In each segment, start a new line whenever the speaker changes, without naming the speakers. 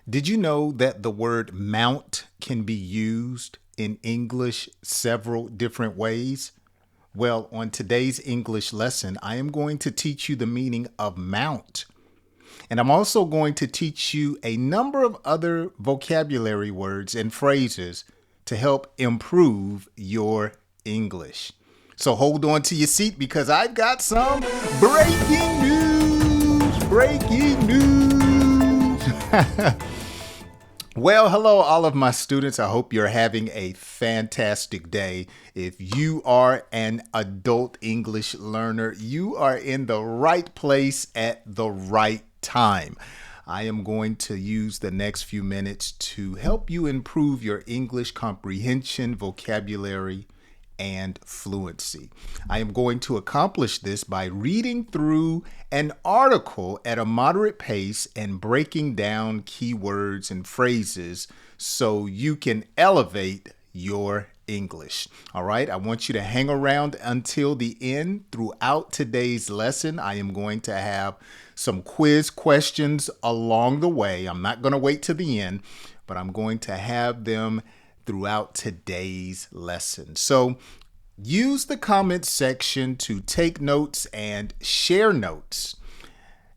Did you know that the word mount can be used in English several different ways? Well, on today's English lesson, I am going to teach you the meaning of mount. And I'm also going to teach you a number of other vocabulary words and phrases to help improve your English. So hold on to your seat because I've got some breaking news. Breaking news. Well, hello, all of my students. I hope you're having a fantastic day. If you are an adult English learner, you are in the right place at the right time. I am going to use the next few minutes to help you improve your English comprehension, vocabulary, and fluency. I am going to accomplish this by reading through an article at a moderate pace and breaking down keywords and phrases so you can elevate your English. All right, I want you to hang around until the end. Throughout today's lesson, I am going to have some quiz questions along the way. I'm not going to wait to the end, but I'm going to have them throughout today's lesson. So use the comments section to take notes and share notes.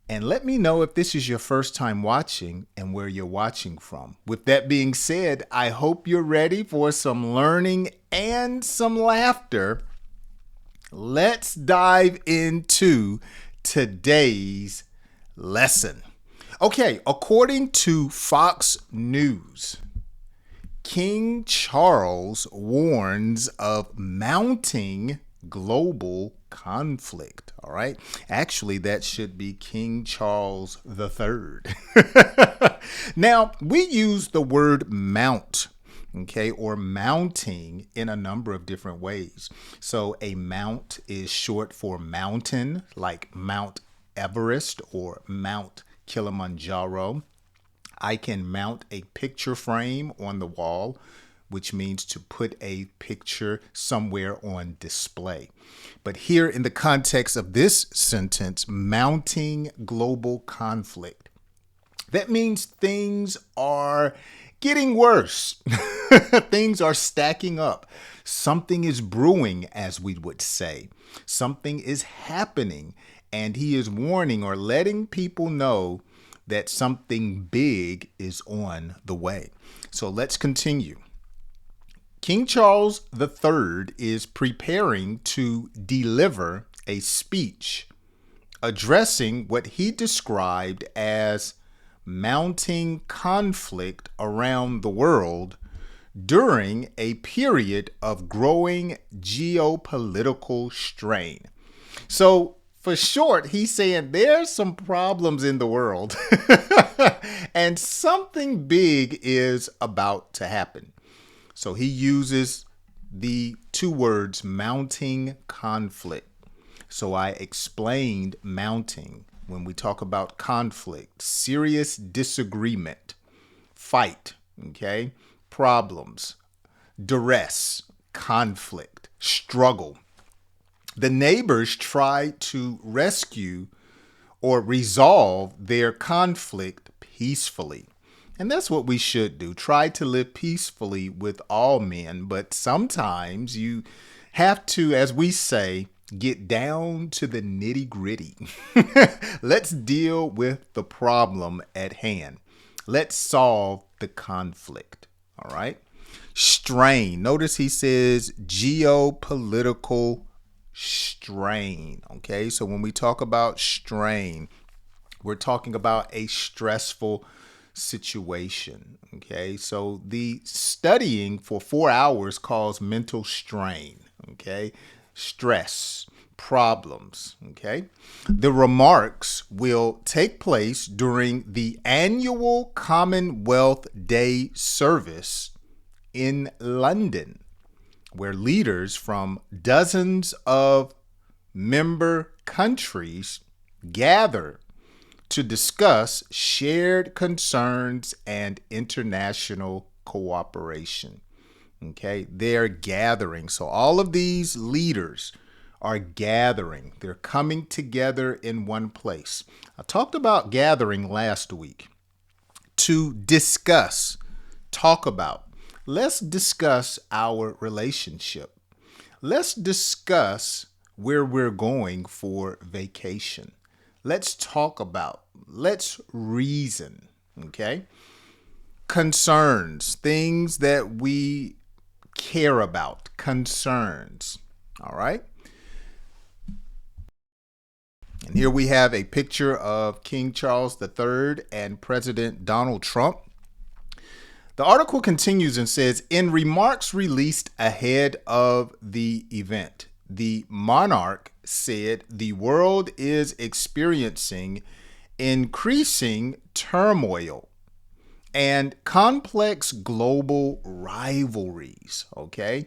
And let me know if this is your first time watching and where you're watching from. With that being said, I hope you're ready for some learning and some laughter. Let's dive into today's lesson. Okay, according to Fox News, King Charles warns of mounting global conflict. All right. Actually, that should be King Charles III. Now, we use the word mount, okay, or mounting in a number of different ways. So a mount is short for mountain, like Mount Everest or Mount Kilimanjaro. I can mount a picture frame on the wall, which means to put a picture somewhere on display. But here in the context of this sentence, mounting global conflict, that means things are getting worse. Things are stacking up. Something is brewing, as we would say. Something is happening, and he is warning or letting people know that something big is on the way. So let's continue. King Charles III is preparing to deliver a speech addressing what he described as mounting conflict around the world during a period of growing geopolitical strain. So for short, he's saying there's some problems in the world and something big is about to happen. So he uses the two words mounting conflict. So I explained mounting when we talk about conflict, serious disagreement, fight, okay, problems, duress, conflict, struggle. The neighbors try to rescue or resolve their conflict peacefully. And that's what we should do. Try to live peacefully with all men. But sometimes you have to, as we say, get down to the nitty gritty. Let's deal with the problem at hand. Let's solve the conflict. All right. Strain. Notice he says geopolitical strain. Okay, so when we talk about strain, we're talking about a stressful situation. Okay, so the studying for 4 hours calls mental strain. Okay, stress, problems. Okay, the remarks will take place during the annual Commonwealth Day service in London, where leaders from dozens of member countries gather to discuss shared concerns and international cooperation. Okay, they're gathering. So all of these leaders are gathering. They're coming together in one place. I talked about gathering last week. to discuss, talk about. Let's discuss our relationship. Let's discuss where we're going for vacation. Let's talk about, let's reason, okay? Concerns, things that we care about, concerns, all right? And here we have a picture of King Charles III and President Donald Trump. The article continues and says, in remarks released ahead of the event, the monarch said the world is experiencing increasing turmoil and complex global rivalries, okay?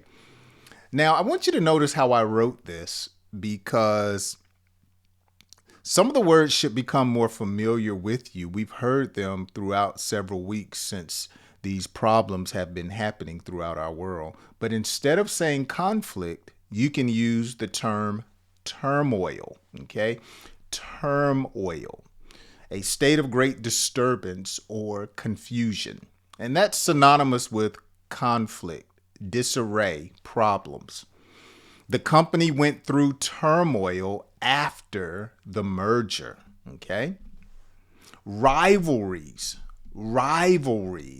Now, I want you to notice how I wrote this because some of the words should become more familiar with you. We've heard them throughout several weeks since these problems have been happening throughout our world. But instead of saying conflict, you can use the term turmoil, okay? Turmoil, a state of great disturbance or confusion. And that's synonymous with conflict, disarray, problems. The company went through turmoil after the merger, okay? Rivalries.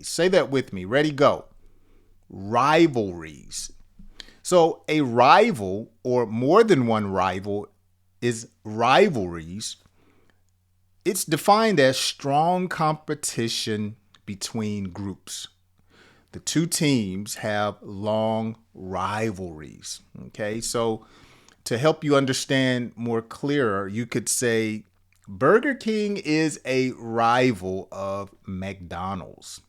Say that with me. Ready, go. Rivalries. So a rival or more than one rival is rivalries. It's defined as strong competition between groups. The two teams have long rivalries, okay? So to help you understand more clearer, you could say Burger King is a rival of McDonald's.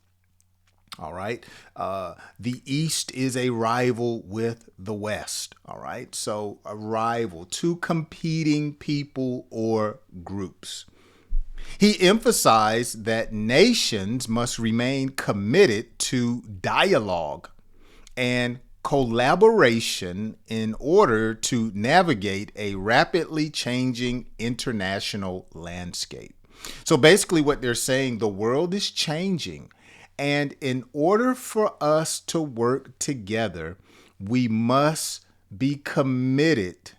All right. The East is a rival with the West. All right. So a rival, two competing people or groups. He emphasized that nations must remain committed to dialogue and collaboration in order to navigate a rapidly changing international landscape. So basically what they're saying, the world is changing, and in order for us to work together, we must be committed,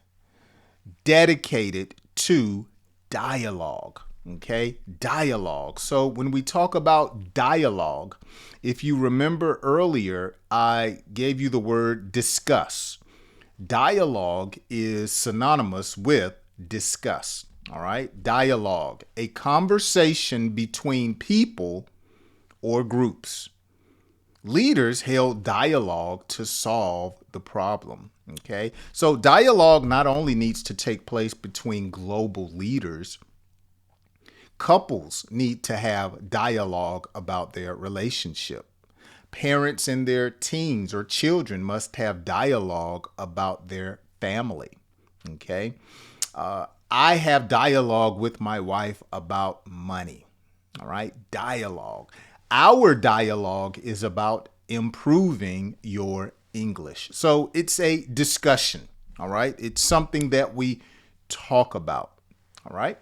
dedicated to dialogue. Okay, dialogue. So when we talk about dialogue, if you remember earlier, I gave you the word discuss. Dialogue is synonymous with discuss. All right, dialogue, a conversation between people or groups. Leaders held dialogue to solve the problem. Okay, so dialogue not only needs to take place between global leaders, couples need to have dialogue about their relationship. Parents and their teens or children must have dialogue about their family. Okay. I have dialogue with my wife about money. All right. Dialogue. Our dialogue is about improving your English. So it's a discussion. All right. It's something that we talk about. All right.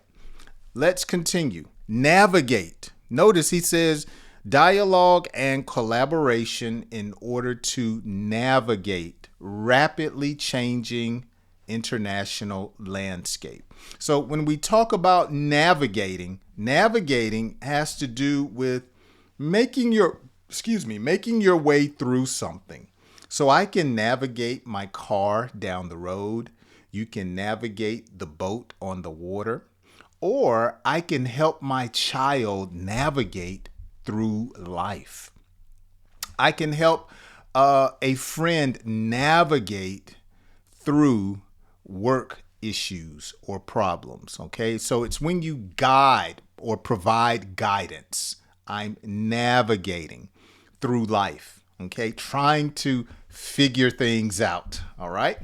Let's continue. Navigate. Notice he says dialogue and collaboration in order to navigate rapidly changing international landscape. So when we talk about navigating has to do with making your way through something. So I can navigate my car down the road. You can navigate the boat on the water. Or I can help my child navigate through life. I can help a friend navigate through work issues or problems. Okay, so it's when you guide or provide guidance. I'm navigating through life. Okay, trying to figure things out. All right,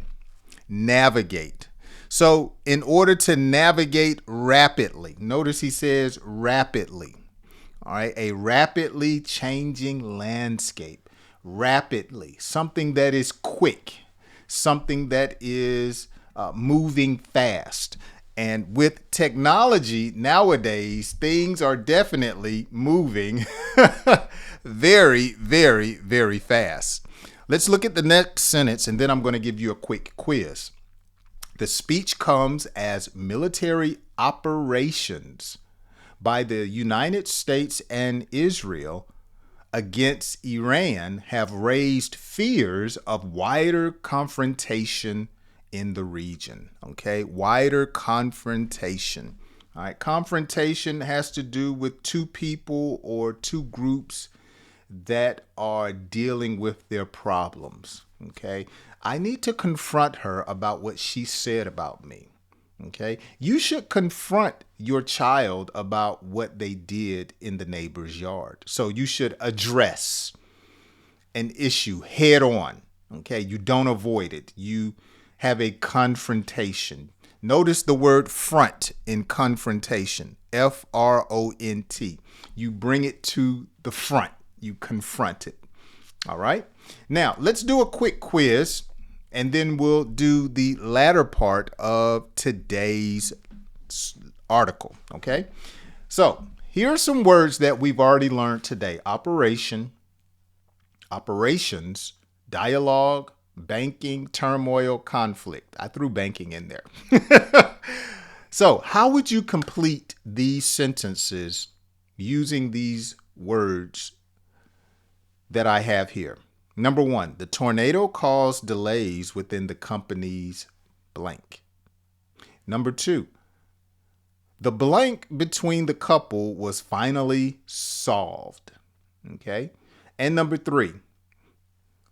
navigate. So in order to navigate rapidly, notice he says rapidly, all right, a rapidly changing landscape, rapidly, something that is quick, something that is moving fast. And with technology nowadays, things are definitely moving very, very, very fast. Let's look at the next sentence, and then I'm going to give you a quick quiz. The speech comes as military operations by the United States and Israel against Iran have raised fears of wider confrontation in the region. Okay, wider confrontation. All right, confrontation has to do with two people or two groups that are dealing with their problems. Okay, I need to confront her about what she said about me. Okay, you should confront your child about what they did in the neighbor's yard. So you should address an issue head on. Okay, you don't avoid it. You have a confrontation. Notice the word front in confrontation. Front. You bring it to the front. You confront it. All right. Now, let's do a quick quiz, and then we'll do the latter part of today's article. Okay. So here are some words that we've already learned today. Operation, operations, dialogue, banking, turmoil, conflict. I threw banking in there. So how would you complete these sentences using these words that I have here? Number one, the tornado caused delays within the company's blank. Number two, the blank between the couple was finally solved. Okay. And number three,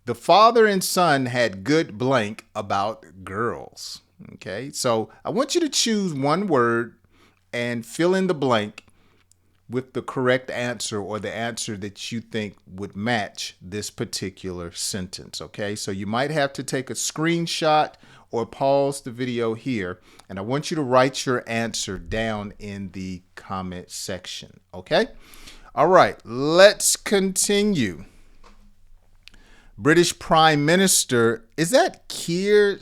the father and son had good blank about girls. Okay. So I want you to choose one word and fill in the blank with the correct answer or the answer that you think would match this particular sentence. Okay, so you might have to take a screenshot or pause the video here, and I want you to write your answer down in the comment section. Okay, all right, let's continue. British Prime Minister, is that Keir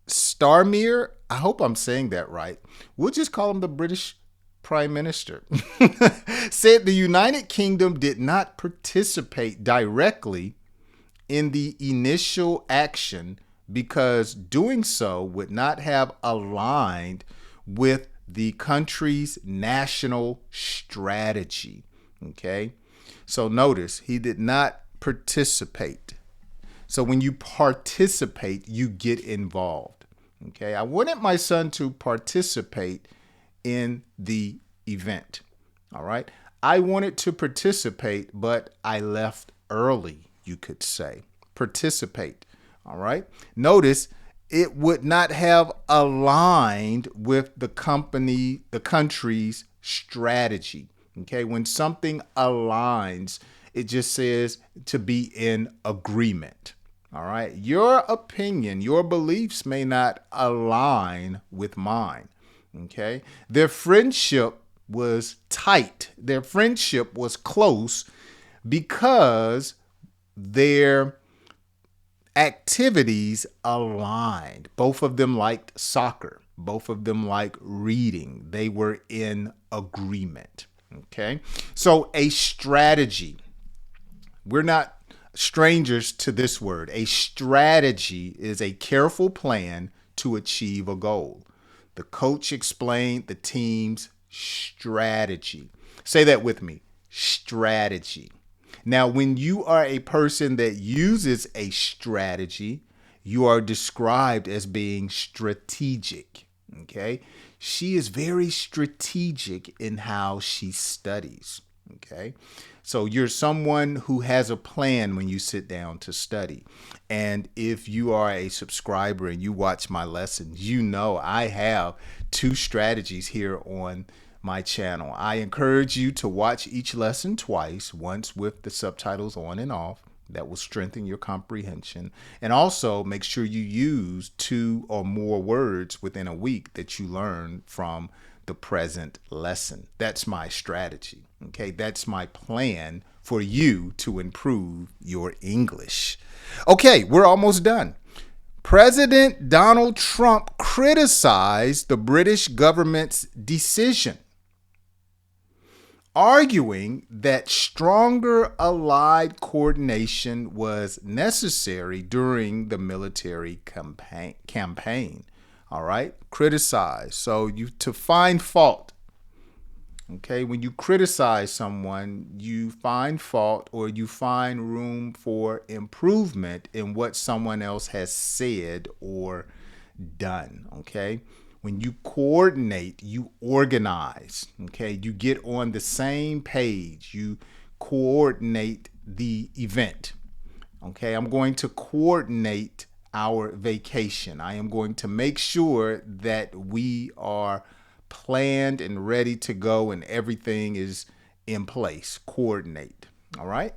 Starmer? I hope I'm saying that right. We'll just call him the British Prime Minister, said the United Kingdom did not participate directly in the initial action because doing so would not have aligned with the country's national strategy. Okay, so notice he did not participate. So when you participate, you get involved. Okay, I wanted my son to participate in the event. All right. I wanted to participate, but I left early, you could say. Participate. All right. Notice it would not have aligned with the country's strategy. Okay. When something aligns, it just says to be in agreement. All right. Your opinion, your beliefs may not align with mine. Okay. Their friendship was tight. Their friendship was close because their activities aligned. Both of them liked soccer. Both of them liked reading. They were in agreement. Okay. So a strategy. We're not strangers to this word. A strategy is a careful plan to achieve a goal. The coach explained the team's strategy. Say that with me. Strategy. Now, when you are a person that uses a strategy, you are described as being strategic. Okay. She is very strategic in how she studies. Okay. So you're someone who has a plan when you sit down to study. And if you are a subscriber and you watch my lessons, you know I have two strategies here on my channel. I encourage you to watch each lesson twice, once with the subtitles on and off. That will strengthen your comprehension. And also make sure you use 2 or more words within a week that you learn from the present lesson. That's my strategy. Okay, that's my plan for you to improve your English. Okay, we're almost done. President Donald Trump criticized the British government's decision, arguing that stronger Allied coordination was necessary during the military campaign. All right, criticize. So to find fault. Okay, when you criticize someone, you find fault or you find room for improvement in what someone else has said or done. Okay, when you coordinate, you organize. Okay, you get on the same page, you coordinate the event. Okay, I'm going to coordinate our vacation. I am going to make sure that we are planned and ready to go and everything is in place. Coordinate. All right.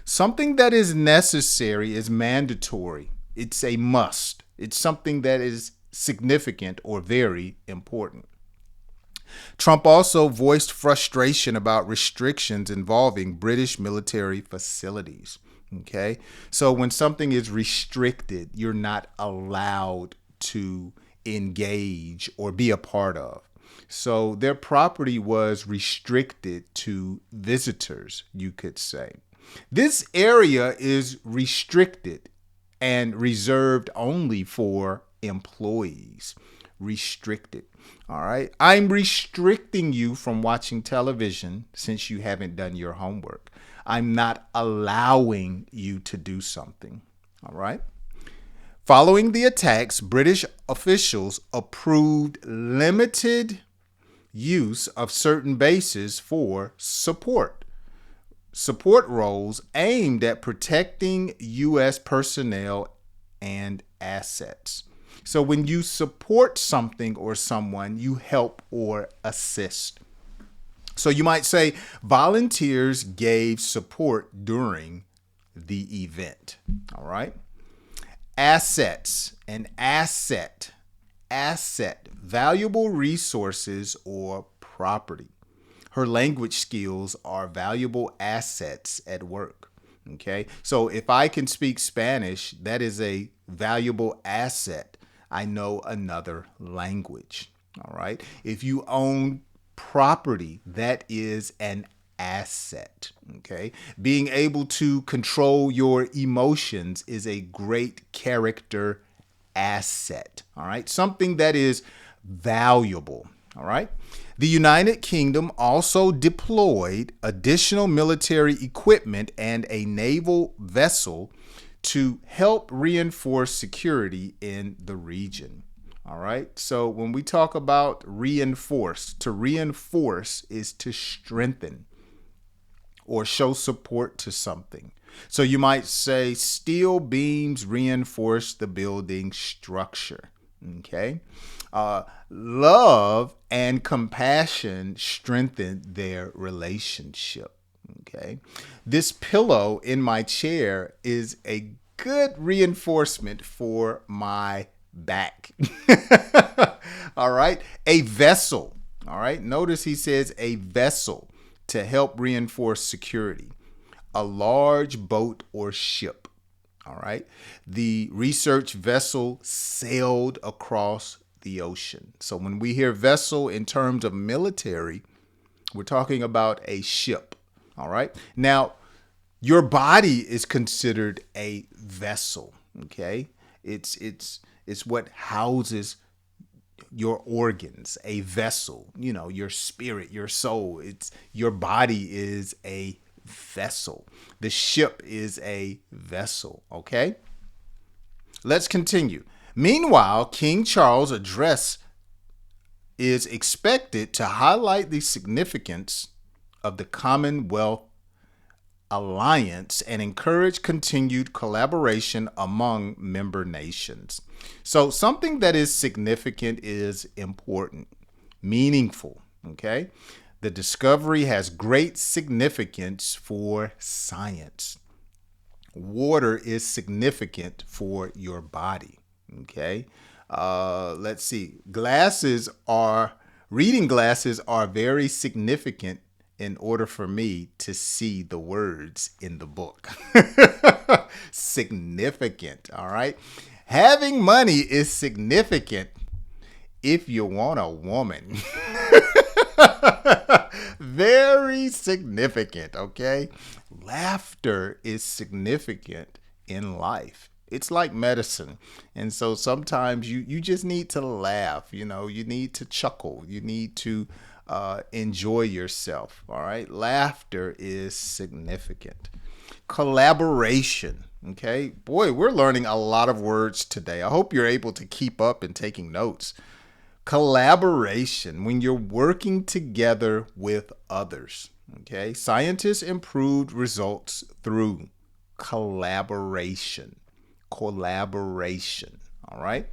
Something that is necessary is mandatory. It's a must. It's something that is significant or very important. Trump also voiced frustration about restrictions involving British military facilities. Okay. So when something is restricted, you're not allowed to engage or be a part of. So their property was restricted to visitors, you could say. This area is restricted and reserved only for employees. Restricted. All right. I'm restricting you from watching television since you haven't done your homework. I'm not allowing you to do something. All right. Following the attacks, British officials approved limited use of certain bases for support roles aimed at protecting U.S. personnel and assets. So when you support something or someone, you help or assist. So you might say volunteers gave support during the event. All right. Assets, an asset, valuable resources or property. Her language skills are valuable assets at work. Okay. So if I can speak Spanish, that is a valuable asset. I know another language. All right. If you own property, that is an asset. Okay. Being able to control your emotions is a great character asset. All right. Something that is valuable. All right. The United Kingdom also deployed additional military equipment and a naval vessel to help reinforce security in the region. All right. So when we talk about reinforce, to reinforce is to strengthen or show support to something. So you might say steel beams reinforce the building structure. Okay. Love and compassion strengthen their relationship. Okay. This pillow in my chair is a good reinforcement for my back. All right. A vessel. All right. Notice he says a vessel to help reinforce security. A large boat or ship. All right. The research vessel sailed across the ocean. So when we hear vessel in terms of military, we're talking about a ship. All right. Now, your body is considered a vessel. Okay. It's what houses your organs, a vessel, your spirit, your soul. Your body is a vessel. The ship is a vessel. Okay. Let's continue. Meanwhile, King Charles' address is expected to highlight the significance of the Commonwealth Alliance and encourage continued collaboration among member nations. So something that is significant is important, meaningful. Okay. The discovery has great significance for science. Water is significant for your body. Okay. Let's see. Reading glasses are very significant in order for me to see the words in the book. Significant. All right. Having money is significant if you want a woman. Very significant, okay? Laughter is significant in life. It's like medicine. And so sometimes you just need to laugh, you need to chuckle, you need to enjoy yourself, all right? Laughter is significant. Collaboration, okay? Boy, we're learning a lot of words today. I hope you're able to keep up and taking notes. Collaboration, when you're working together with others. Okay, scientists improved results through collaboration. Collaboration. All right.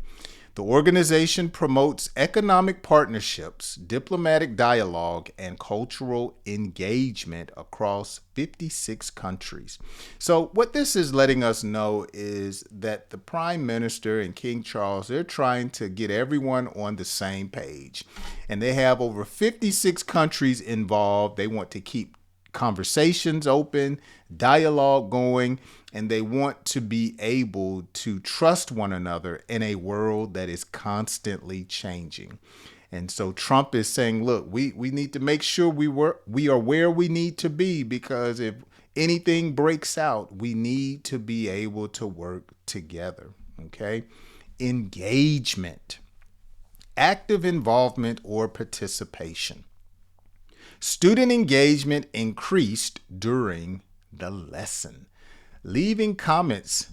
The organization promotes economic partnerships, diplomatic dialogue, and cultural engagement across 56 countries. So what this is letting us know is that the Prime Minister and King Charles, they're trying to get everyone on the same page. And they have over 56 countries involved. They want to keep conversations open, dialogue going, and they want to be able to trust one another in a world that is constantly changing. And so Trump is saying, look, we need to make sure we are where we need to be, because if anything breaks out, we need to be able to work together. Okay? Engagement, active involvement or participation. Student engagement increased during the lesson. Leaving comments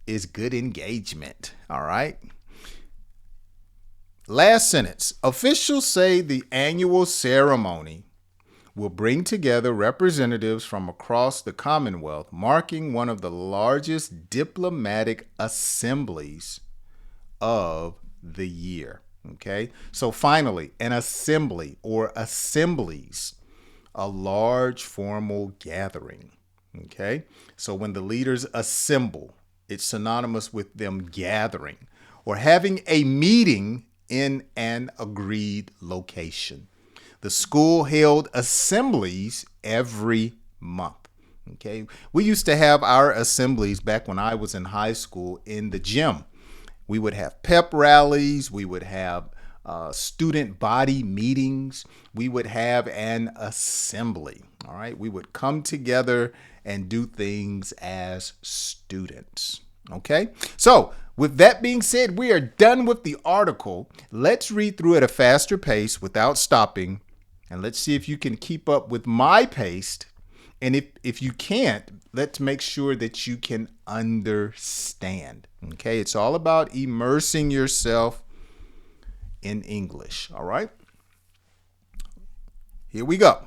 is good engagement, all right? Last sentence. Officials say the annual ceremony will bring together representatives from across the Commonwealth, marking one of the largest diplomatic assemblies of the year. Okay, so finally, an assembly or assemblies, a large formal gathering. Okay, so when the leaders assemble, it's synonymous with them gathering or having a meeting in an agreed location. The school held assemblies every month. Okay, we used to have our assemblies back when I was in high school in the gym. We would have pep rallies. We would have student body meetings. We would have an assembly. All right. We would come together and do things as students. Okay. So with that being said, we are done with the article. Let's read through at a faster pace without stopping. And let's see if you can keep up with my pace. And if you can't, let's make sure that you can understand. Okay, it's all about immersing yourself in English. All right, here we go.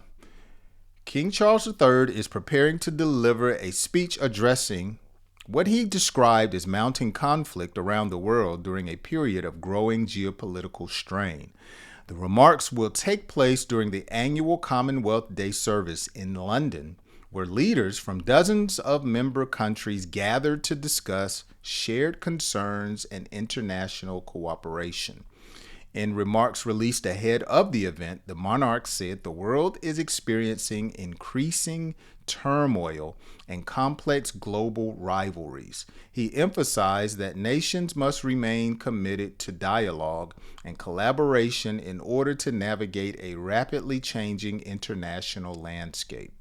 King Charles III is preparing to deliver a speech addressing what he described as mounting conflict around the world during a period of growing geopolitical strain. The remarks will take place during the annual Commonwealth Day service in London, where leaders from dozens of member countries gathered to discuss shared concerns and international cooperation. In remarks released ahead of the event, the monarch said the world is experiencing increasing turmoil and complex global rivalries. He emphasized that nations must remain committed to dialogue and collaboration in order to navigate a rapidly changing international landscape.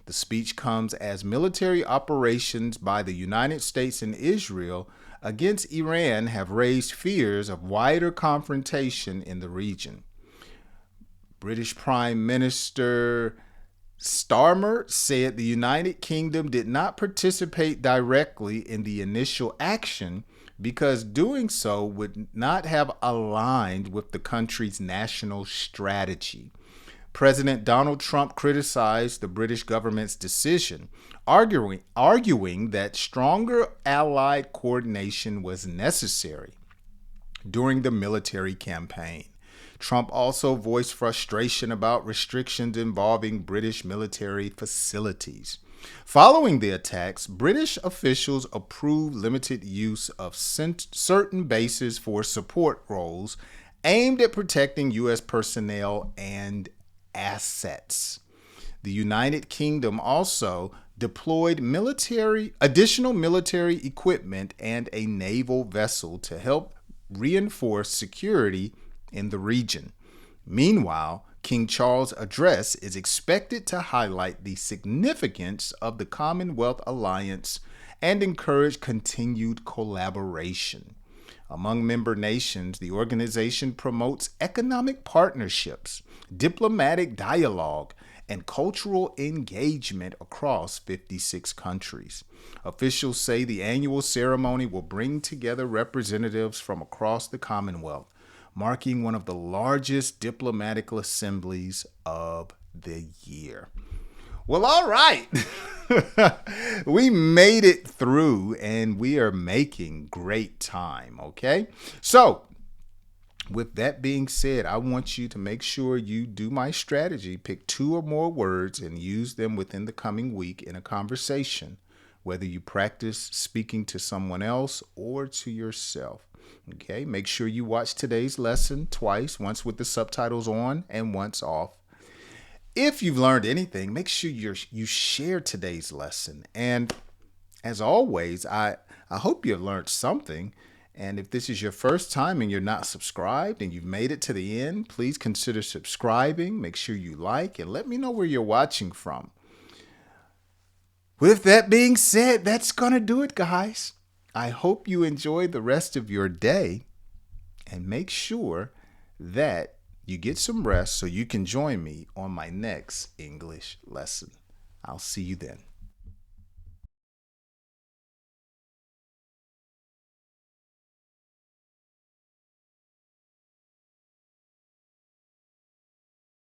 The speech comes as military operations by the United States and Israel against Iran have raised fears of wider confrontation in the region. British Prime Minister Starmer said the United Kingdom did not participate directly in the initial action because doing so would not have aligned with the country's national strategy. President Donald Trump criticized the British government's decision, arguing that stronger allied coordination was necessary during the military campaign. Trump also voiced frustration about restrictions involving British military facilities. Following the attacks, British officials approved limited use of certain bases for support roles aimed at protecting U.S. personnel and assets. The United Kingdom also deployed additional military equipment and a naval vessel to help reinforce security in the region. Meanwhile, King Charles' address is expected to highlight the significance of the Commonwealth Alliance and encourage continued collaboration. Among member nations, the organization promotes economic partnerships, diplomatic dialogue, and cultural engagement across 56 countries. Officials say the annual ceremony will bring together representatives from across the Commonwealth, marking one of the largest diplomatic assemblies of the year. Well, all right. We made it through and we are making great time, okay? So, with that being said, I want you to make sure you do my strategy. Pick 2 or more words and use them within the coming week in a conversation, whether you practice speaking to someone else or to yourself. Okay, make sure you watch today's lesson twice, once with the subtitles on and once off. If you've learned anything, make sure you share today's lesson. And as always, I hope you've learned something. And if this is your first time and you're not subscribed and you've made it to the end, please consider subscribing. Make sure you like and let me know where you're watching from. With that being said, that's going to do it, guys. I hope you enjoy the rest of your day and make sure that you get some rest so you can join me on my next English lesson. I'll see you then.